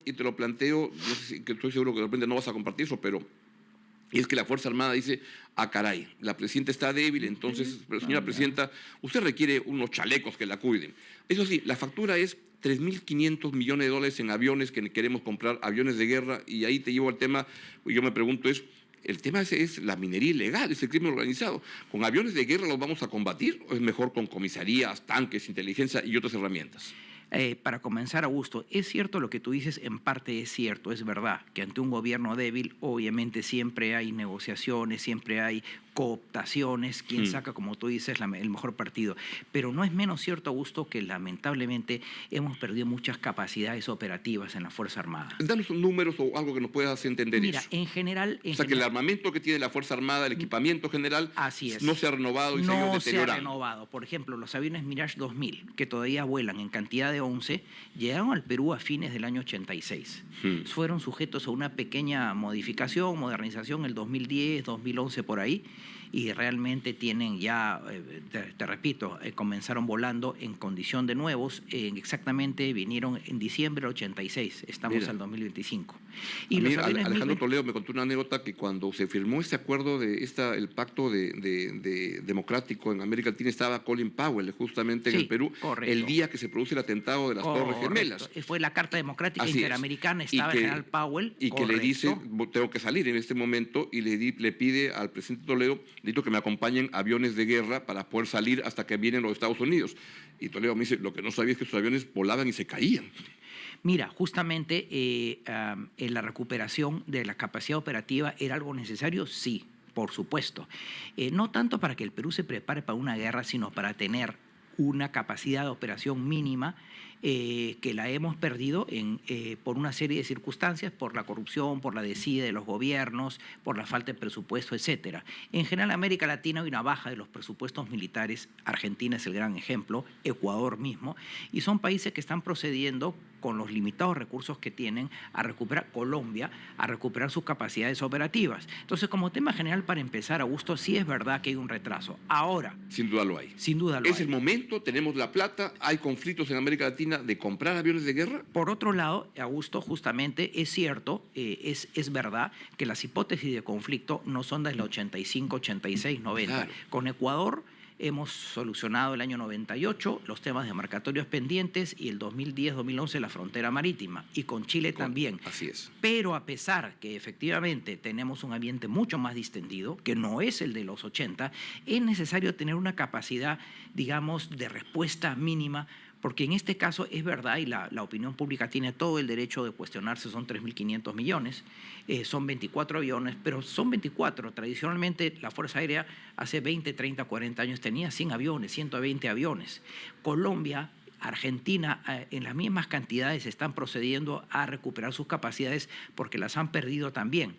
y te lo planteo, no sé si, que estoy seguro que de repente no vas a compartir eso, pero es que la Fuerza Armada dice, caray, la presidenta está débil, entonces, pero señora presidenta, usted requiere unos chalecos que la cuiden. Eso sí, la factura es 3.500 millones de dólares en aviones que queremos comprar, aviones de guerra, y ahí te llevo al tema, yo me pregunto el tema es la minería ilegal, es el crimen organizado. ¿Con aviones de guerra los vamos a combatir o es mejor con comisarías, tanques, inteligencia y otras herramientas? Para comenzar, Augusto, es cierto lo que tú dices, en parte es cierto, es verdad que ante un gobierno débil obviamente siempre hay negociaciones, siempre hay cooptaciones, quien saca, como tú dices, el mejor partido. Pero no es menos cierto, Augusto, que lamentablemente hemos perdido muchas capacidades operativas en la Fuerza Armada. Danos números o algo que nos puedas entender. Mira, eso. en general... O sea, que el armamento que tiene la Fuerza Armada, el equipamiento general, así es, no se ha renovado y se ha ido deteriorando. No se ha renovado. Por ejemplo, los aviones Mirage 2000, que todavía vuelan en cantidad de 11, llegaron al Perú a fines del año 86. Fueron sujetos a una pequeña modificación, modernización en el 2010, 2011 por ahí, y realmente tienen ya, te repito, comenzaron volando en condición de nuevos, exactamente vinieron en diciembre del 86, estamos al 2025. Y los Alejandro Toledo me contó una anécdota que cuando se firmó este acuerdo, el pacto de democrático en América Latina, estaba Colin Powell justamente en el Perú, correcto, el día que se produce el atentado de las Torres Gemelas. Fue la Carta Democrática Interamericana, estaba el general Powell. Y que le dice, tengo que salir en este momento, y le pide al presidente Toledo, necesito que me acompañen aviones de guerra para poder salir hasta que vienen los Estados Unidos. Y Toledo me dice, lo que no sabía es que esos aviones volaban y se caían. Mira, justamente la recuperación de la capacidad operativa era algo necesario, sí, por supuesto. No tanto para que el Perú se prepare para una guerra, sino para tener una capacidad de operación mínima que la hemos perdido por una serie de circunstancias, por la corrupción, por la desidia de los gobiernos, por la falta de presupuesto, etc. En general, en América Latina hay una baja de los presupuestos militares. Argentina es el gran ejemplo, Ecuador mismo, y son países que están procediendo con los limitados recursos que tienen a recuperar, Colombia, a recuperar sus capacidades operativas. Entonces, como tema general, para empezar, Augusto, sí es verdad que hay un retraso. Ahora... Sin duda lo hay. Sin duda lo hay. Es el momento, tenemos la plata, hay conflictos en América Latina de comprar aviones de guerra. Por otro lado, Augusto, justamente es cierto, es verdad que las hipótesis de conflicto no son desde el 85, 86, 90. Claro. Con Ecuador hemos solucionado el año 98 los temas demarcatorios pendientes y el 2010-2011 la frontera marítima, y con Chile también. Así es. Pero a pesar que efectivamente tenemos un ambiente mucho más distendido, que no es el de los 80, es necesario tener una capacidad, digamos, de respuesta mínima, porque en este caso es verdad, y la opinión pública tiene todo el derecho de cuestionarse, son 3.500 millones, son 24 aviones, pero son 24. Tradicionalmente la Fuerza Aérea hace 20, 30, 40 años tenía 100 aviones, 120 aviones. Colombia, Argentina, en las mismas cantidades están procediendo a recuperar sus capacidades porque las han perdido también.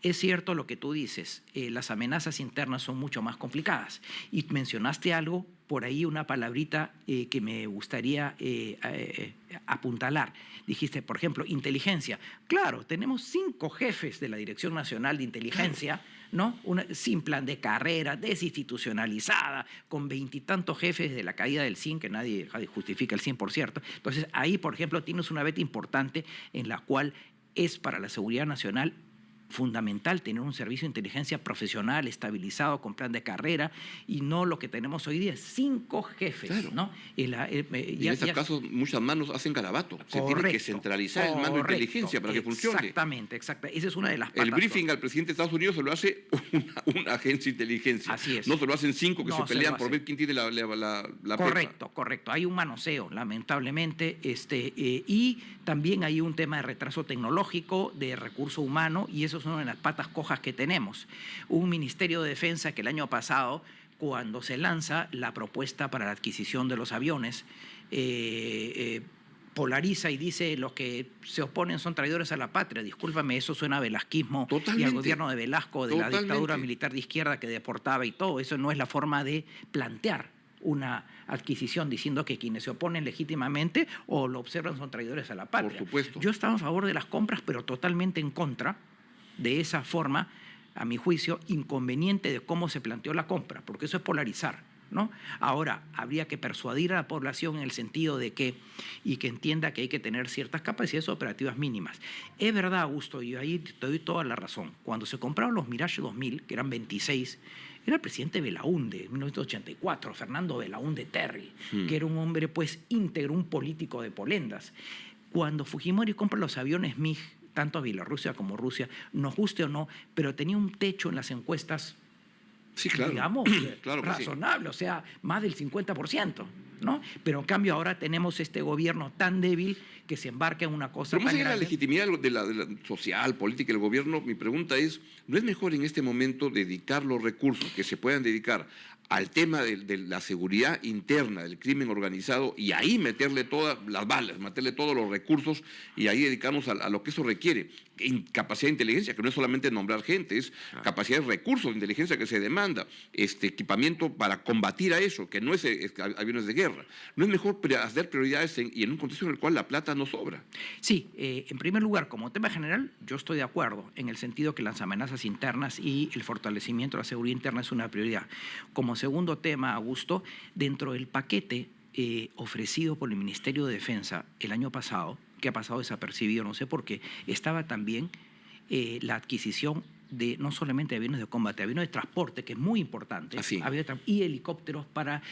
Es cierto lo que tú dices, las amenazas internas son mucho más complicadas. Y mencionaste algo, por ahí una palabrita que me gustaría apuntalar. Dijiste, por ejemplo, inteligencia. Claro, tenemos 5 jefes de la Dirección Nacional de Inteligencia, ¿no? Sin plan de carrera, desinstitucionalizada, con 20 y tantos jefes de la caída del CIN, que nadie justifica el 100, por cierto. Entonces, ahí, por ejemplo, tienes una beta importante en la cual es para la seguridad nacional fundamental tener un servicio de inteligencia profesional, estabilizado, con plan de carrera, y no lo que tenemos hoy día, 5 jefes. Claro. ¿No? Y en este caso muchas manos hacen garabato. Se tiene que centralizar el mando de inteligencia para que funcione. Exactamente. Esa es una de las patas. El briefing al presidente de Estados Unidos se lo hace una agencia de inteligencia. Así es. No se lo hacen 5 que se pelean por ver quién tiene la Correcto. Hay un manoseo, lamentablemente, y también hay un tema de retraso tecnológico, de recurso humano, y eso es una de las patas cojas que tenemos. Un Ministerio de Defensa que el año pasado, cuando se lanza la propuesta para la adquisición de los aviones, polariza y dice los que se oponen son traidores a la patria. Discúlpame, eso suena a velasquismo. Totalmente. Y al gobierno de Velasco, de la dictadura militar de izquierda que deportaba y todo. Eso no es la forma de plantear una adquisición, diciendo que quienes se oponen legítimamente o lo observan son traidores a la patria. Por supuesto. Yo estaba a favor de las compras, pero totalmente en contra de esa forma, a mi juicio, inconveniente de cómo se planteó la compra, porque eso es polarizar. ¿no? Ahora, habría que persuadir a la población en el sentido de que entienda que hay que tener ciertas capacidades operativas mínimas. Es verdad, Augusto, y ahí te doy toda la razón. Cuando se compraron los Mirage 2000, que eran 26, era el presidente Belaúnde, en 1984, Fernando Belaúnde Terry, que era un hombre pues íntegro, un político de Polendas. Cuando Fujimori compra los aviones MiG, tanto a Bielorrusia como Rusia, nos guste o no, pero tenía un techo en las encuestas, sí, claro. digamos, Claro que razonable, o sea, más del 50%, ¿no? Pero en cambio ahora tenemos este gobierno tan débil que se embarca en una cosa Pero más tan allá de la grande. legitimidad de la social, política del gobierno, mi pregunta es, ¿no es mejor en este momento dedicar los recursos que se puedan dedicar al tema de la seguridad interna, del crimen organizado, y ahí meterle todas las balas, meterle todos los recursos y ahí dedicarnos a lo que eso requiere? Capacidad de inteligencia, que no es solamente nombrar gente, es capacidad de recursos de inteligencia que se demanda, equipamiento para combatir a eso, que no es aviones de guerra. ¿No es mejor hacer prioridades y en un contexto en el cual la plata no sobra? Sí, en primer lugar, como tema general, yo estoy de acuerdo en el sentido que las amenazas internas y el fortalecimiento de la seguridad interna es una prioridad. Como segundo tema, Augusto, dentro del paquete ofrecido por el Ministerio de Defensa el año pasado, que ha pasado desapercibido, no sé por qué, estaba también la adquisición de no solamente aviones de combate, aviones de transporte, que es muy importante, y helicópteros para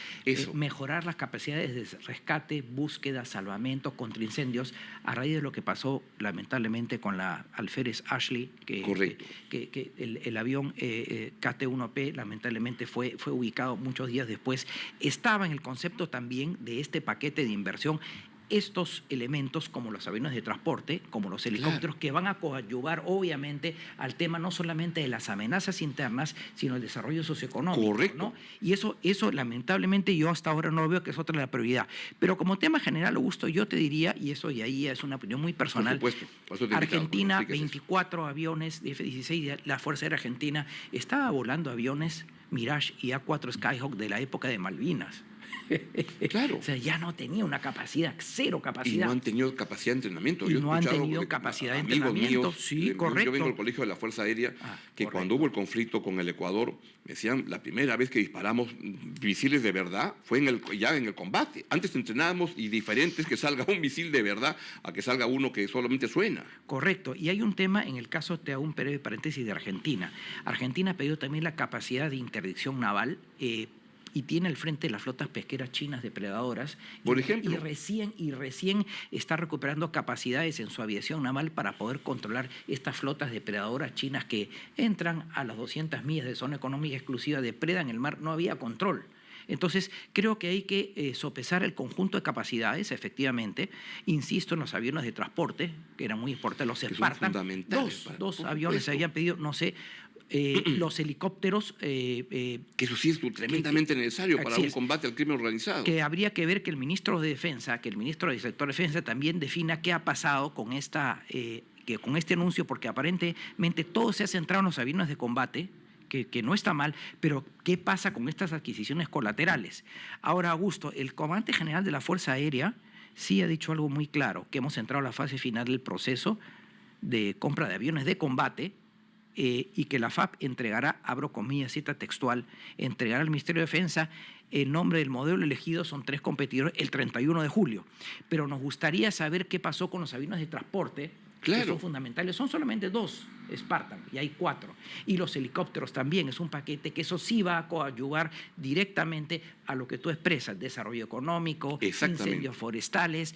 mejorar las capacidades de rescate, búsqueda, salvamento contra incendios, a raíz de lo que pasó lamentablemente con la alférez Ashley, que el avión KT-1P lamentablemente fue ubicado muchos días después. Estaba en el concepto también de este paquete de inversión estos elementos como los aviones de transporte, como los helicópteros, que van a coadyuvar obviamente al tema no solamente de las amenazas internas, sino el desarrollo socioeconómico. Correcto. ¿no? Y eso lamentablemente yo hasta ahora no lo veo, que es otra de la prioridad. Pero como tema general, Augusto, yo te diría, y eso y ahí es una opinión muy personal, por supuesto, Argentina, 24 aviones de F-16, la Fuerza Aérea Argentina estaba volando aviones Mirage y A4 Skyhawk de la época de Malvinas. Claro. O sea, ya no tenía una capacidad, cero capacidad. Y no han tenido capacidad de entrenamiento. Y no han tenido capacidad de entrenamiento, sí, correcto. Yo vengo del Colegio de la Fuerza Aérea, que correcto. Cuando hubo el conflicto con el Ecuador, me decían, la primera vez que disparamos misiles de verdad fue ya en el combate. Antes entrenábamos y diferentes que salga un misil de verdad a que salga uno que solamente suena. Correcto. Y hay un tema, en el caso, te hago un breve paréntesis, de Argentina. Argentina ha pedido también la capacidad de interdicción naval, y tiene al frente las flotas pesqueras chinas depredadoras. Por ejemplo. Y recién está recuperando capacidades en su aviación naval para poder controlar estas flotas depredadoras chinas que entran a las 200 millas de zona económica exclusiva, depredan el mar, no había control. Entonces, creo que hay que sopesar el conjunto de capacidades, efectivamente. Insisto en los aviones de transporte, que eran muy importantes, los Spartan. Dos aviones se habían pedido, no sé, los helicópteros. Que eso sí es tremendamente necesario para un combate al crimen organizado. Que habría que ver que el ministro de Defensa, que el ministro del sector de Defensa también defina qué ha pasado con con este anuncio, porque aparentemente todo se ha centrado en los aviones de combate, que no está mal, pero ¿qué pasa con estas adquisiciones colaterales? Ahora, Augusto, el comandante general de la Fuerza Aérea sí ha dicho algo muy claro, que hemos entrado a la fase final del proceso de compra de aviones de combate, y que la FAP entregará, abro comillas, cita textual, entregará al Ministerio de Defensa el nombre del modelo elegido, son 3 competidores, el 31 de julio. Pero nos gustaría saber qué pasó con los aviones de transporte, que son fundamentales. Son solamente 2 Spartan y hay 4. Y los helicópteros también, es un paquete que eso sí va a coadyuvar directamente a lo que tú expresas: desarrollo económico, incendios forestales,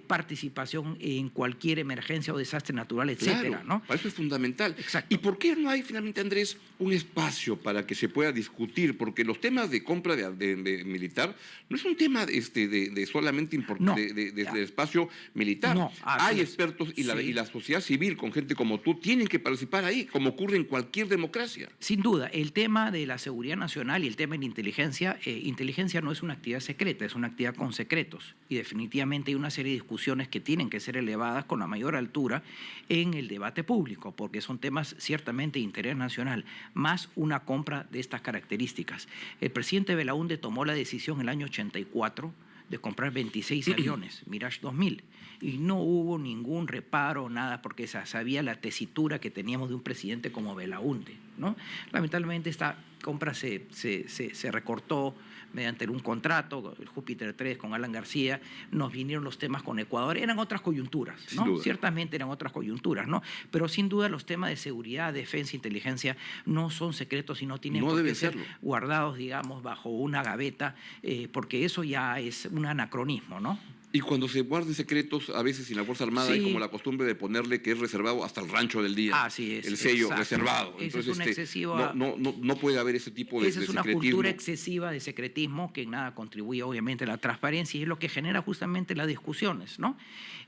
participación en cualquier emergencia o desastre natural, etcétera, ¿no? Para eso es fundamental. Exacto. ¿Y por qué no hay finalmente, Andrés, un espacio para que se pueda discutir? Porque los temas de compra de militar no es un tema de solamente de espacio militar. No, hay expertos y la sociedad civil, con gente como tú, tienen que participar ahí, como ocurre en cualquier democracia. Sin duda, el tema de la seguridad nacional y el tema de la inteligencia, inteligencia no es una actividad secreta, es una actividad con secretos. Y definitivamente hay una serie de discusiones que tienen que ser elevadas con la mayor altura en el debate público, porque son temas ciertamente de interés nacional, más una compra de estas características. El presidente Belaúnde tomó la decisión en el año 84 de comprar 26 aviones, Mirage 2000, y no hubo ningún reparo, nada, porque sabía la tesitura que teníamos de un presidente como Belaúnde, ¿no? Lamentablemente está compra se recortó mediante un contrato, el Júpiter 3 con Alan García, nos vinieron los temas con Ecuador, eran otras coyunturas, ¿no? Ciertamente eran otras coyunturas, ¿no? Pero sin duda los temas de seguridad, defensa, inteligencia no son secretos y no tienen por qué ser guardados, digamos, bajo una gaveta, porque eso ya es un anacronismo, ¿no? Y cuando se guardan secretos, a veces en la Fuerza Armada hay como la costumbre de ponerle que es reservado hasta el rancho del día. Así es. El sello reservado. Entonces, no puede haber ese tipo de secretismo. Esa es una cultura excesiva de secretismo que en nada contribuye, obviamente, a la transparencia y es lo que genera justamente las discusiones, ¿no?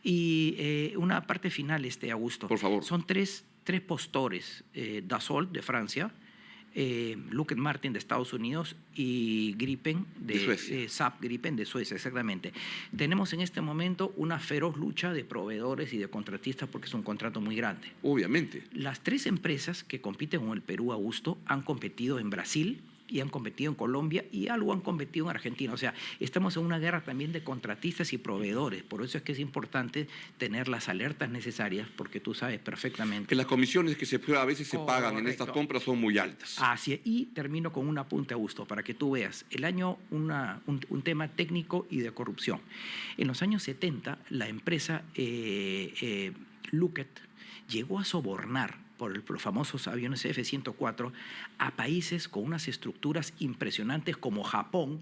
Y una parte final, Augusto. Por favor. Son tres postores, Dassault, de Francia, Lockheed Martin de Estados Unidos y Gripen de Suecia. SAP Gripen de Suecia, exactamente. Tenemos en este momento una feroz lucha de proveedores y de contratistas porque es un contrato muy grande. Obviamente. Las tres empresas que compiten con el Perú, Augusto, han competido en Brasil y han competido en Colombia y algo han competido en Argentina. O sea, estamos en una guerra también de contratistas y proveedores. Por eso es que es importante tener las alertas necesarias, porque tú sabes perfectamente que las comisiones que a veces se pagan en estas compras son muy altas. Así es. Y termino con un apunte, Augusto, para que tú veas. El año, un tema técnico y de corrupción. En los años 70, la empresa Lockheed llegó a sobornar por los famosos aviones F-104 a países con unas estructuras impresionantes como Japón,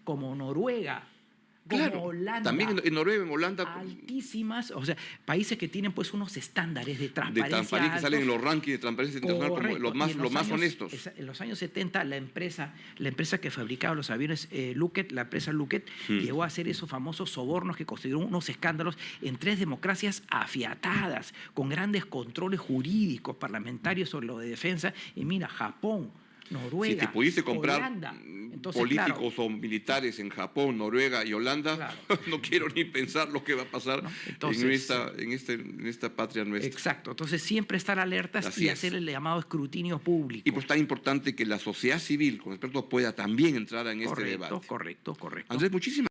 como Noruega, como Holanda. También en Noruega, en Holanda. Altísimas, o sea, países que tienen pues unos estándares de transparencia. Que salen en los rankings de transparencia internacional como los más honestos. En los años 70, la empresa que fabricaba los aviones Lockheed, la empresa Lockheed, llegó a hacer esos famosos sobornos que constituyeron unos escándalos en tres democracias afiatadas, con grandes controles jurídicos, parlamentarios sobre lo de defensa. Y mira, Japón, Noruega, si te pudiste comprar Holanda. Entonces, políticos o militares en Japón, Noruega y Holanda, no quiero ni pensar lo que va a pasar en esta patria nuestra. Exacto, entonces siempre estar alertas y hacer el llamado escrutinio público. Y pues tan importante que la sociedad civil con expertos pueda también entrar en este debate. Correcto. Andrés, muchísimas